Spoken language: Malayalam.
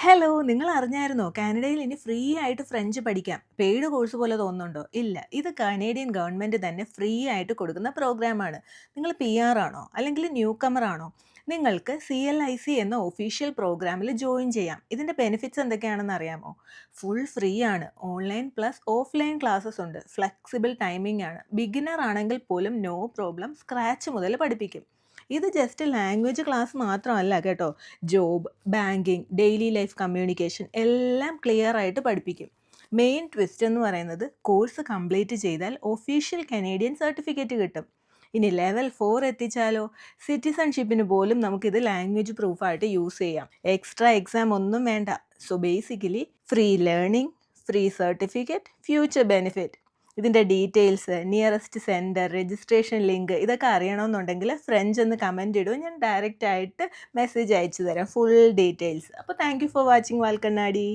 ഹലോ, നിങ്ങൾ അറിഞ്ഞായിരുന്നോ? കാനഡയിൽ ഇനി ഫ്രീ ആയിട്ട് ഫ്രഞ്ച് പഠിക്കാം. പെയ്ഡ് കോഴ്സ് പോലെ തോന്നുന്നുണ്ടോ? ഇല്ല. ഇത് കനേഡിയൻ ഗവൺമെന്റ് തന്നെ ഫ്രീ ആയിട്ട് കൊടുക്കുന്ന പ്രോഗ്രാമാണ്. നിങ്ങൾ PR ആണോ? അല്ലെങ്കിൽ ന്യൂ കമർ ആണോ? നിങ്ങൾക്ക് CLIC എന്ന ഒഫീഷ്യൽ പ്രോഗ്രാമിൽ ജോയിൻ ചെയ്യാം. ഇതിന്റെ ബെനിഫിറ്റ്സ് എന്തൊക്കെയാണെന്ന് അറിയാമോ? ഫുൾ ഫ്രീ ആണ്. ഓൺലൈൻ പ്ലസ് ഓഫ്ലൈൻ ക്ലാസ്സസ് ഉണ്ട്. ഫ്ലെക്സിബിൾ ടൈമിംഗ് ആണ്. ബിഗിനർ ആണെങ്കിൽ പോലും നോ പ്രോബ്ലം സ്ക്രാച്ച് മുതൽ പഠിപ്പിക്കും. ഇത് ജസ്റ്റ് ലാംഗ്വേജ് ക്ലാസ് മാത്രമല്ല കേട്ടോ. Job, banking, daily life communication എല്ലാം ക്ലിയർ ആയിട്ട് പഠിപ്പിക്കും. മെയിൻ ട്വിസ്റ്റ് എന്ന് പറയുന്നത് കോഴ്സ് കംപ്ലീറ്റ് ചെയ്താൽ ഒഫീഷ്യൽ കനേഡിയൻ സർട്ടിഫിക്കറ്റ് കിട്ടും. ഇനി ലെവൽ 4 എത്തിച്ചാലോ? സിറ്റിസൺഷിപ്പിന് പോലും നമുക്കിത് ലാംഗ്വേജ് പ്രൂഫായിട്ട് യൂസ് ചെയ്യാം. എക്സ്ട്രാ എക്സാം ഒന്നും വേണ്ട. So basically free learning, free certificate, future benefit. ഇതിൻ്റെ details, nearest centre, registration link ഇതൊക്കെ അറിയണമെന്നുണ്ടെങ്കിൽ ഫ്രഞ്ച് എന്ന് കമൻറ്റ് ഇടും. ഞാൻ ഡയറക്റ്റ് ആയിട്ട് മെസ്സേജ് അയച്ചു തരാം ഫുൾ ഡീറ്റെയിൽസ്. അപ്പോൾ താങ്ക് യു ഫോർ വാച്ചിങ് വാൽക്കണ്ണാടി.